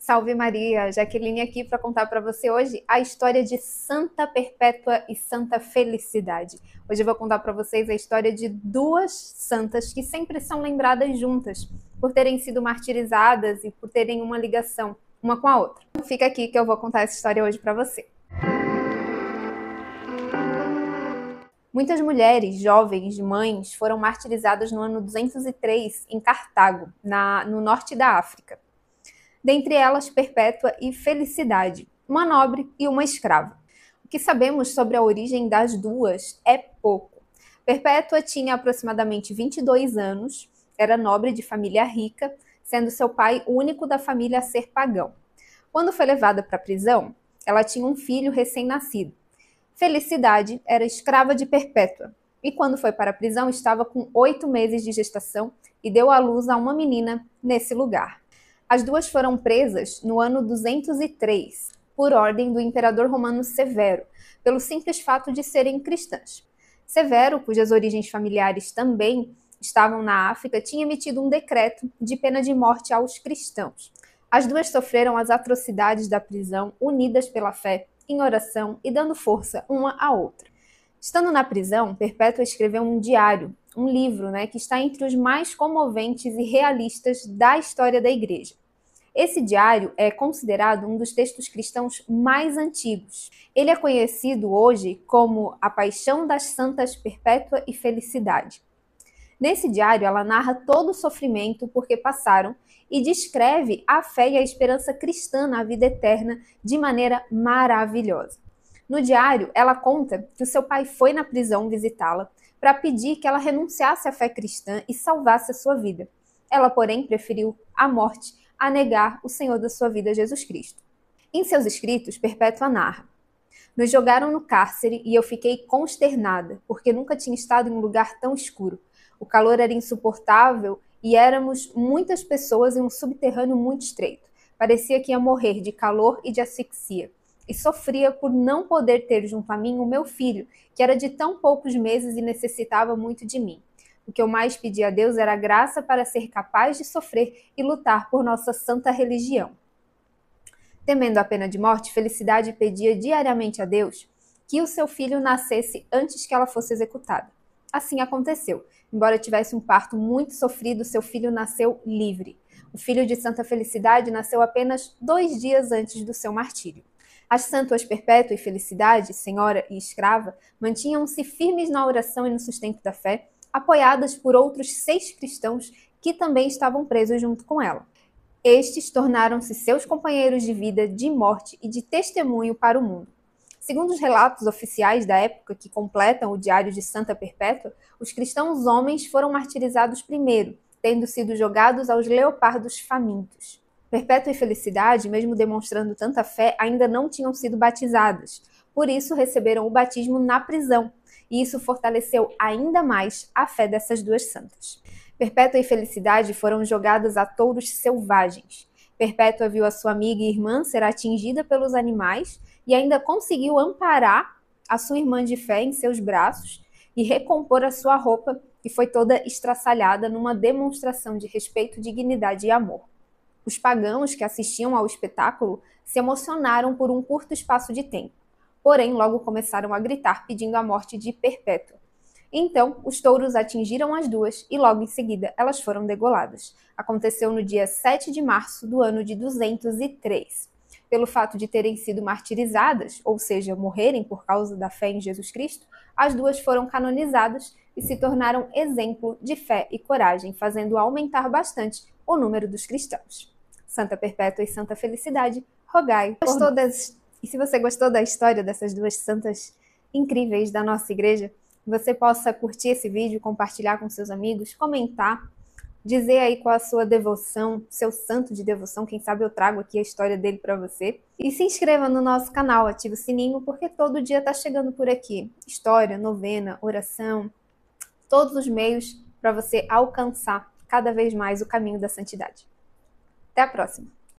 Salve Maria, Jaqueline aqui para contar para você hoje a história de Santa Perpétua e Santa Felicidade. Hoje eu vou contar para vocês a história de duas santas que sempre são lembradas juntas, por terem sido martirizadas e por terem uma ligação uma com a outra. Então, fica aqui que eu vou contar essa história hoje para você. Muitas mulheres, jovens, mães, foram martirizadas no ano 203 em Cartago, no norte da África. Dentre elas, Perpétua e Felicidade, uma nobre e uma escrava. O que sabemos sobre a origem das duas é pouco. Perpétua tinha aproximadamente 22 anos, era nobre de família rica, sendo seu pai o único da família a ser pagão. Quando foi levada para a prisão, ela tinha um filho recém-nascido. Felicidade era escrava de Perpétua, e quando foi para a prisão estava com 8 meses de gestação e deu à luz a uma menina nesse lugar. As duas foram presas no ano 203, por ordem do imperador romano Severo, pelo simples fato de serem cristãs. Severo, cujas origens familiares também estavam na África, tinha emitido um decreto de pena de morte aos cristãos. As duas sofreram as atrocidades da prisão, unidas pela fé, em oração e dando força uma à outra. Estando na prisão, Perpétua escreveu um diário, um livro, que está entre os mais comoventes e realistas da história da Igreja. Esse diário é considerado um dos textos cristãos mais antigos. Ele é conhecido hoje como A Paixão das Santas Perpétua e Felicidade. Nesse diário, ela narra todo o sofrimento por que passaram e descreve a fé e a esperança cristã na vida eterna de maneira maravilhosa. No diário, ela conta que o seu pai foi na prisão visitá-la para pedir que ela renunciasse à fé cristã e salvasse a sua vida. Ela, porém, preferiu a morte a negar o Senhor da sua vida, Jesus Cristo. Em seus escritos, Perpétua narra: "Nos jogaram no cárcere e eu fiquei consternada, porque nunca tinha estado em um lugar tão escuro. O calor era insuportável e éramos muitas pessoas em um subterrâneo muito estreito. Parecia que ia morrer de calor e de asfixia. E sofria por não poder ter junto a mim o meu filho, que era de tão poucos meses e necessitava muito de mim. O que eu mais pedi a Deus era a graça para ser capaz de sofrer e lutar por nossa santa religião." Temendo a pena de morte, Felicidade pedia diariamente a Deus que o seu filho nascesse antes que ela fosse executada. Assim aconteceu. Embora tivesse um parto muito sofrido, seu filho nasceu livre. O filho de Santa Felicidade nasceu apenas 2 dias antes do seu martírio. As santas Perpétua e Felicidade, senhora e escrava, mantinham-se firmes na oração e no sustento da fé, apoiadas por outros 6 cristãos que também estavam presos junto com ela. Estes tornaram-se seus companheiros de vida, de morte e de testemunho para o mundo. Segundo os relatos oficiais da época que completam o Diário de Santa Perpétua, os cristãos homens foram martirizados primeiro, tendo sido jogados aos leopardos famintos. Perpétua e Felicidade, mesmo demonstrando tanta fé, ainda não tinham sido batizadas. Por isso, receberam o batismo na prisão, e isso fortaleceu ainda mais a fé dessas duas santas. Perpétua e Felicidade foram jogadas a touros selvagens. Perpétua viu a sua amiga e irmã ser atingida pelos animais e ainda conseguiu amparar a sua irmã de fé em seus braços e recompor a sua roupa, que foi toda estraçalhada numa demonstração de respeito, dignidade e amor. Os pagãos que assistiam ao espetáculo se emocionaram por um curto espaço de tempo, porém logo começaram a gritar pedindo a morte de Perpétua. Então, os touros atingiram as duas e logo em seguida elas foram degoladas. Aconteceu no dia 7 de março do ano de 203. Pelo fato de terem sido martirizadas, ou seja, morrerem por causa da fé em Jesus Cristo, as duas foram canonizadas e se tornaram exemplo de fé e coragem, fazendo aumentar bastante o número dos cristãos. Santa Perpétua e Santa Felicidade, rogai por nós. E se você gostou da história dessas duas santas incríveis da nossa igreja, você possa curtir esse vídeo, compartilhar com seus amigos, comentar, dizer aí qual a sua devoção, seu santo de devoção, quem sabe eu trago aqui a história dele para você. E se inscreva no nosso canal, ative o sininho, porque todo dia está chegando por aqui história, novena, oração, todos os meios para você alcançar cada vez mais o caminho da santidade. Até a próxima!